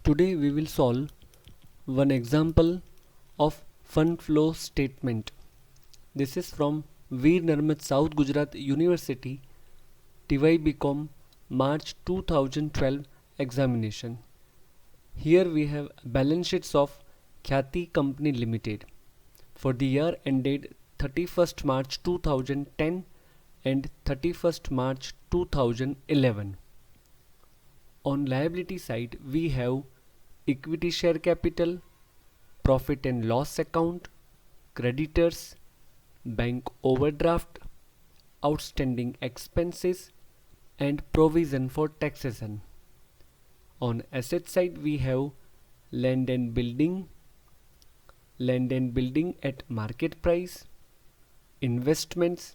Today we will solve one example of fund flow statement. This is from Veer Narmad South Gujarat University TY BCom March 2012 examination. Here we have balance sheets of Khyati Company Limited for the year ended 31st March 2010 and 31st March 2011. On liability side we have equity share capital, profit and loss account, creditors, bank overdraft, outstanding expenses and provision for taxation. On asset side we have land and building at market price, investments,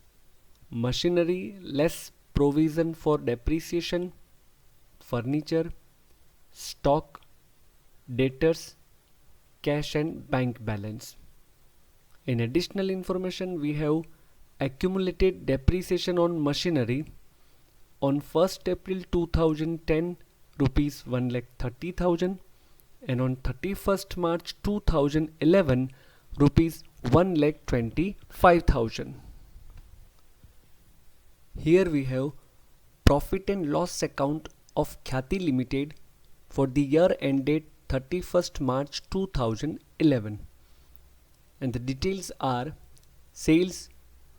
machinery less provision for depreciation, furniture, stock, debtors, cash and bank balance. In additional information we have accumulated depreciation on machinery on 1st April 2010 rupees 1,30,000 and on 31st March 2011 rupees 1,25,000. Here we have profit and loss account of Khyati Limited for the year ended 31st March 2011, and the details are sales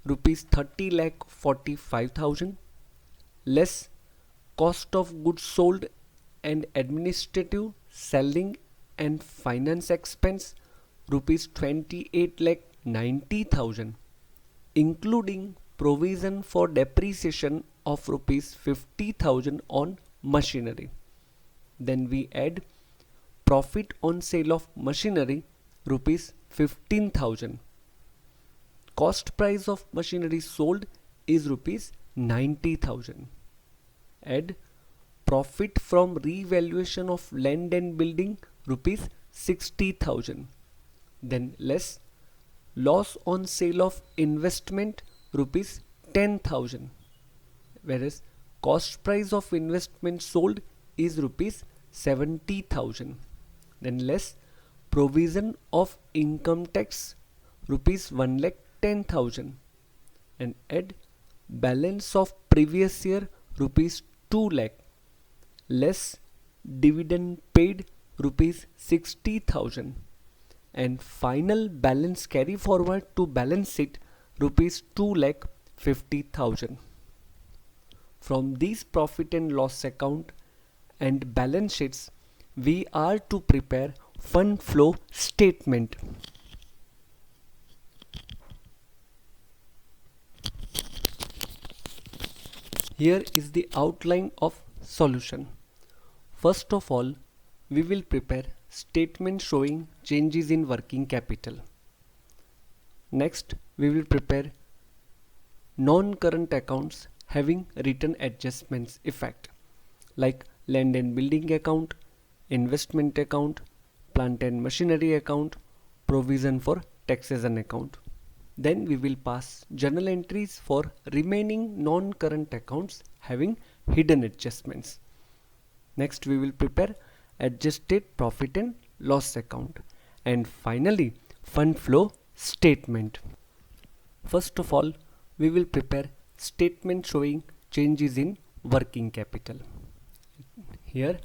rupees 30,45,000 less cost of goods sold and administrative, selling and finance expense rupees 28,90,000 including provision for depreciation of rupees 50,000 on machinery. Then we add profit on sale of machinery rupees 15,000. Cost price of machinery sold is rupees 90,000. Add profit from revaluation of land and building rupees 60,000. Then less loss on sale of investment rupees 10,000, whereas cost price of investment sold is rupees 70,000. Then less provision of income tax rupees 1,10,000 and add balance of previous year rupees 2 lakh less dividend paid rupees 60,000 and final balance carry forward to balance sheet rupees 2,50,000. From these profit and loss account and balance sheets we are to prepare fund flow statement. Here is the outline of solution. First of all, we will prepare statement showing changes in working capital. Next, we will prepare non-current accounts having written adjustments effect like land and building account, investment account, plant and machinery account, provision for taxation account. Then we will pass journal entries for remaining non-current accounts having hidden adjustments. Next we will prepare adjusted profit and loss account and finally fund flow statement. First of all, we will prepare statement showing changes in working capital. Here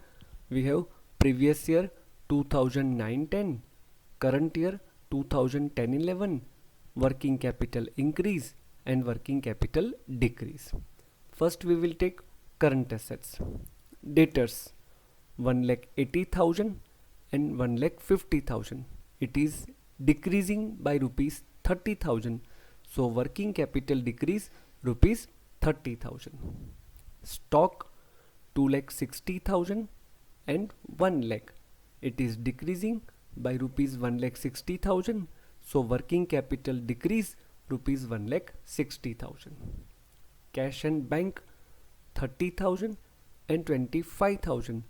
we have previous year 2009-10, current year 2010-11, working capital increase and working capital decrease. First we will take current assets. Debtors 1,80,000 and 1,50,000. It is decreasing by rupees 30,000. So working capital decrease rupees 30,000. Stock 2,60,000 and 1 lakh. It is decreasing by rupees 1,60,000. So working capital decrease rupees 1,60,000. Cash and bank 30,000 and 25,000.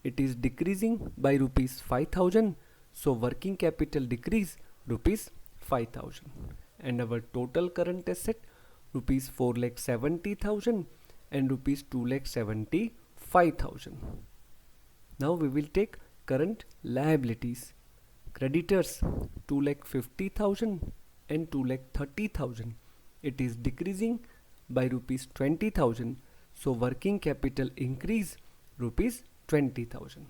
It is decreasing by rupees 5,000. So working capital decrease rupees 5,000. And our total current asset rupees 4,70,000 and rupees 2,75,000. Now we will take current liabilities. Creditors 2,50,000 and 2,30,000. It is decreasing by rupees 20,000. So working capital increase rupees 20,000.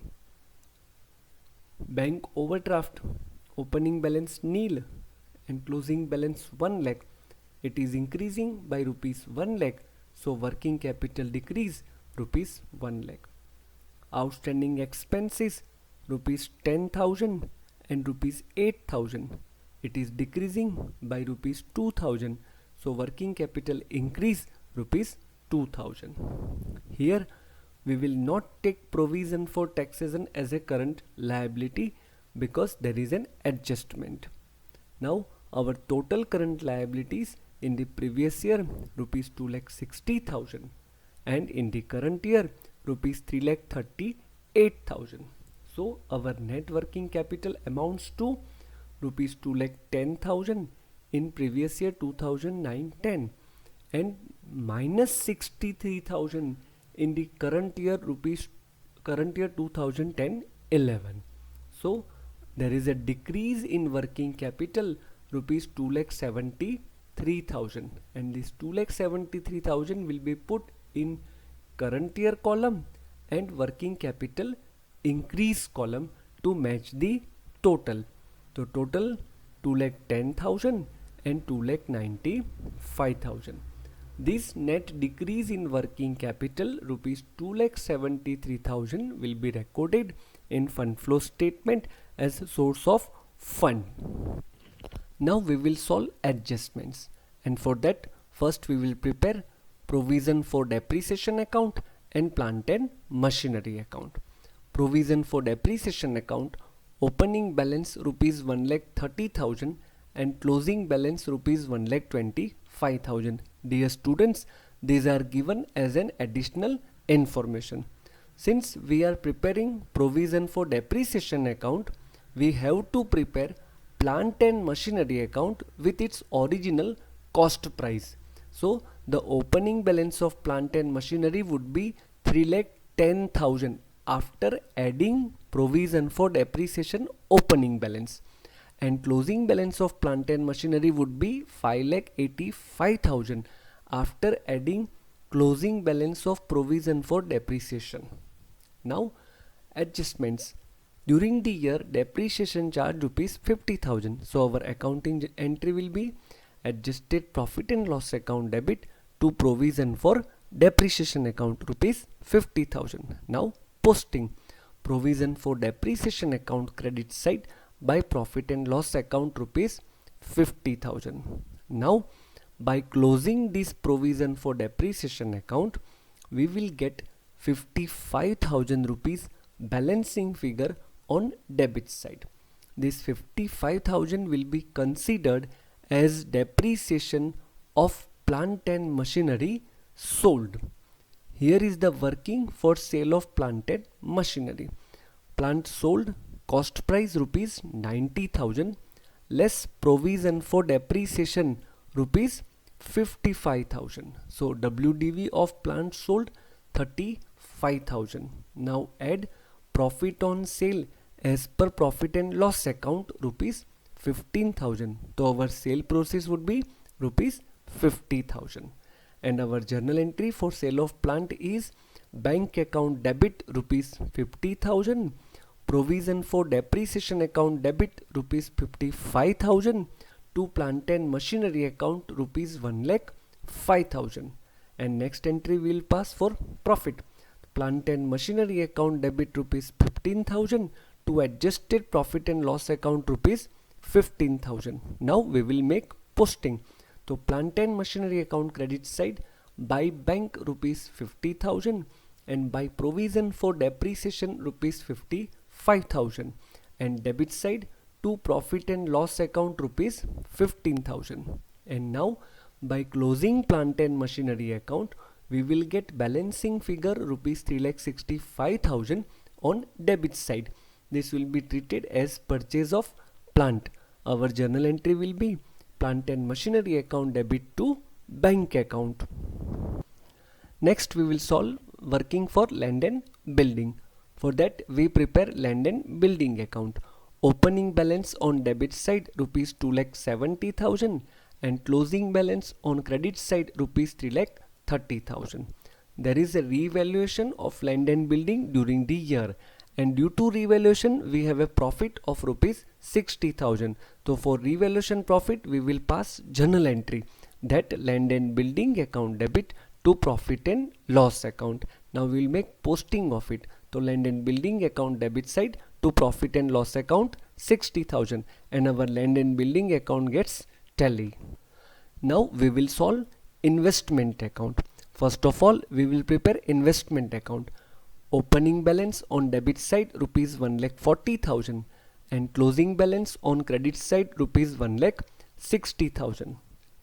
Bank overdraft, opening balance nil and closing balance 1 lakh. It is increasing by rupees 1 lakh. So working capital decrease rupees 1 lakh. Outstanding expenses rupees 10,000 and rupees 8,000. It is decreasing by rupees 2,000. So working capital increase rupees 2,000. Here we will not take provision for taxation as a current liability because there is an adjustment. Now our total current liabilities in the previous year rupees 2,60,000 and in the current year rupees 3,38,000. So our net working capital amounts to rupees 2,10,000 in previous year 2009-10 and minus 63,000 in the current year 2010-11. So there is a decrease in working capital rupees 2,73,000 and this 2,73,000 will be put in current year column and working capital increase column to match the total. So total 2,10,000 and 2,95,000. This net decrease in working capital rupees 2,73,000 will be recorded in fund flow statement as source of fund. Now we will solve adjustments, and for that first we will prepare provision for depreciation account and plant and machinery account. Provision for depreciation account, opening balance rupees 1,30,000 and closing balance rupees 1,25,000. Dear students, these are given as an additional information. Since we are preparing provision for depreciation account, we have to prepare plant and machinery account with its original cost price. So the opening balance of plant and machinery would be 3,10,000 after adding provision for depreciation opening balance, and closing balance of plant and machinery would be 5,85,000 after adding closing balance of provision for depreciation. Now adjustments. During the year depreciation charge rupees 50,000. So our accounting entry will be adjusted profit and loss account debit to provision for depreciation account rupees 50,000. Now posting provision for depreciation account credit side by profit and loss account rupees 50,000. Now by closing this provision for depreciation account, we will get 55,000 rupees balancing figure on debit side. This 55,000 will be considered as depreciation of plant and machinery sold. Here is the working for sale of plant and machinery. Plant sold cost price rupees 90,000 less provision for depreciation rupees 55,000. So WDV of plant sold 35,000. Now add profit on sale as per profit and loss account rupees 15,000. So our sale process would be rupees 50,000. And our journal entry for sale of plant is bank account debit rupees 50,000, provision for depreciation account debit rupees 55,000, to plant and machinery account rupees 1,05,000. And next entry we will pass for profit. Plant and machinery account debit rupees 15,000 to adjusted profit and loss account rupees 15,000. Now we will make posting. So plant and machinery account credit side by bank rupees 50,000 and by provision for depreciation rupees 55,000, and debit side to profit and loss account rupees 15,000. And now by closing plant and machinery account, we will get balancing figure rupees 3,65,000 on debit side. This will be treated as purchase of plant. Our journal entry will be plant and machinery account debit to bank account. Next we will solve working for land and building. For that we prepare land and building account. Opening balance on debit side rupees 2,70,000 and closing balance on credit side rupees 3,30,000. There is a revaluation of land and building during the year, and due to revaluation we have a profit of rupees 60,000. So for revaluation profit we will pass journal entry that land and building account debit to profit and loss account. Now we will make posting of it. So land and building account debit side to profit and loss account 60,000, and our land and building account gets tally. Now we will solve investment account. First of all we will prepare investment account. Opening balance on debit side rupees 1,40,000 and closing balance on credit side rupees 1,60,000.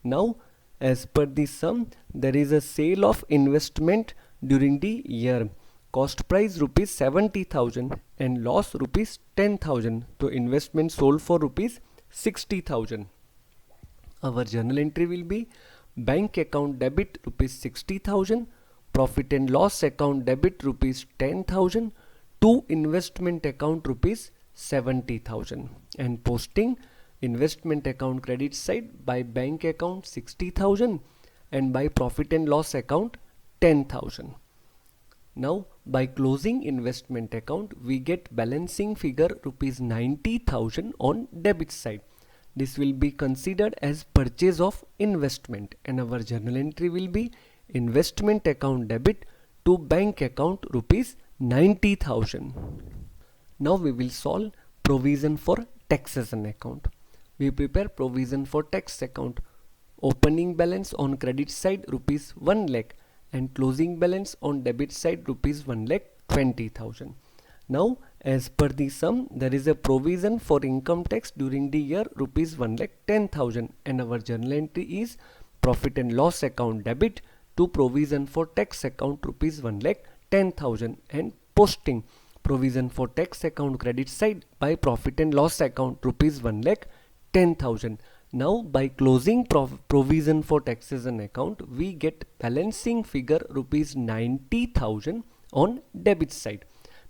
Now as per the sum, there is a sale of investment during the year. Cost price rupees 70,000 and loss rupees 10,000. So investment sold for rupees 60,000. Our journal entry will be bank account debit rupees 60,000, profit and loss account debit rupees 10,000 to investment account rupees 70,000, and posting investment account credit side by bank account 60,000 and by profit and loss account 10,000. Now by closing investment account we get balancing figure rupees 90,000 on debit side. This will be considered as purchase of investment, and our journal entry will be investment account debit to bank account rupees 90,000. Now we will solve provision for taxation account. We prepare provision for tax account. Opening balance on credit side rupees 1 lakh and closing balance on debit side rupees 1,20,000. Now as per the sum there is a provision for income tax during the year rupees 1,10,000, and our journal entry is profit and loss account debit to provision for tax account rupees 1,10,000 and posting provision for tax account credit side by profit and loss account rupees 1,10,000. Now by closing provision for taxation account we get balancing figure rupees 90,000 on debit side.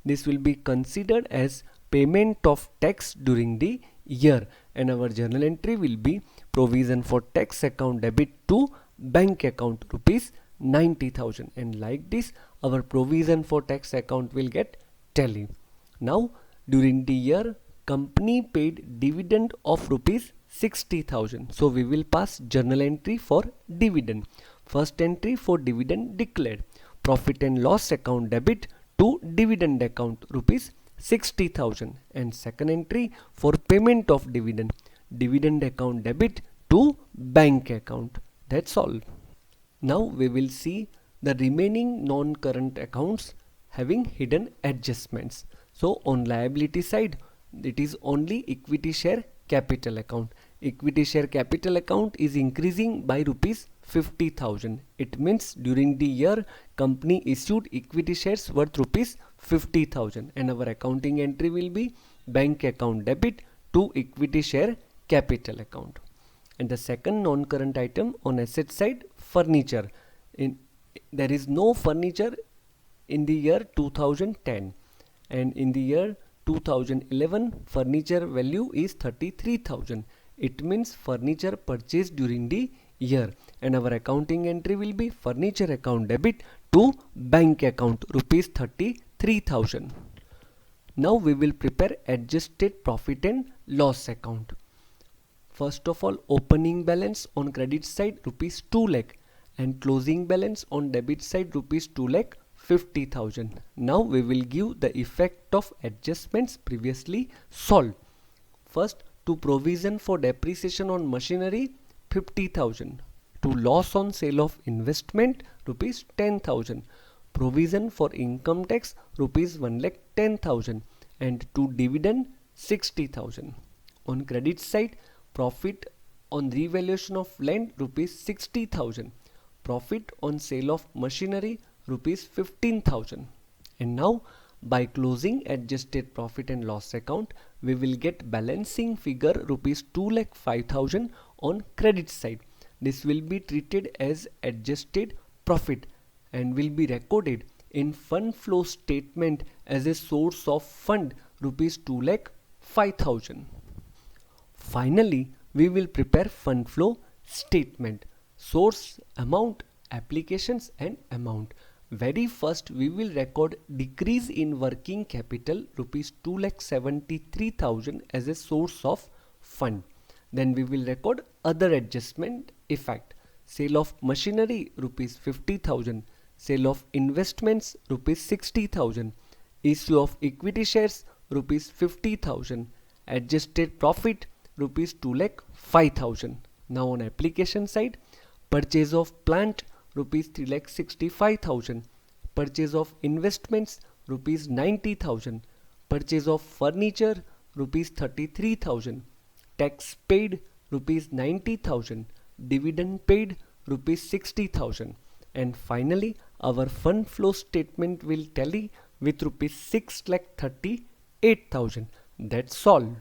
This will be considered as payment of tax during the year, and our journal entry will be provision for tax account debit to bank account rupees 90,000, and like this our provision for tax account will get tally. Now during the year company paid dividend of rupees 60,000. So we will pass journal entry for dividend. First entry for dividend declared. Profit and loss account debit to dividend account rupees 60,000, and second entry for payment of dividend. Dividend account debit to bank account. That's all. Now we will see the remaining non-current accounts having hidden adjustments. So on liability side it is only equity share capital account. Equity share capital account is increasing by rupees 50,000. It means during the year company issued equity shares worth rupees 50,000, and our accounting entry will be bank account debit to equity share capital account. And the second non-current item on asset side, furniture. There is no furniture in the year 2010, and in the year 2011 furniture value is 33,000. It means furniture purchased during the year, and our accounting entry will be furniture account debit to bank account rupees 33,000. Now we will prepare adjusted profit and loss account. First of all, opening balance on credit side rupees 2 lakh and closing balance on debit side rupees 2,50,000. Now we will give the effect of adjustments previously solved. First, to provision for depreciation on machinery 50,000, to loss on sale of investment rupees 10,000, provision for income tax rupees 1,10,000, and to dividend 60,000. On credit side, profit on revaluation of land rupees 60,000, profit on sale of machinery rupees 15,000. And now by closing adjusted profit and loss account we will get balancing figure rupees 2,05,000 on credit side. This will be treated as adjusted profit and will be recorded in fund flow statement as a source of fund rupees 2,05,000. Finally, we will prepare fund flow statement, source, amount, applications and amount. Very first we will record decrease in working capital rupees 2,73,000 as a source of fund. Then we will record other adjustment effect. Sale of machinery rupees 50,000, sale of investments rupees 60,000, issue of equity shares rupees 50,000, adjusted profit rupees 2,05,000. Now on application side, purchase of plant rupees 3,65,000, purchase of investments rupees 90,000, purchase of furniture rupees 33,000, tax paid rupees 90,000, dividend paid rupees 60,000, and finally our fund flow statement will tally with rupees 6,38,000. That's all.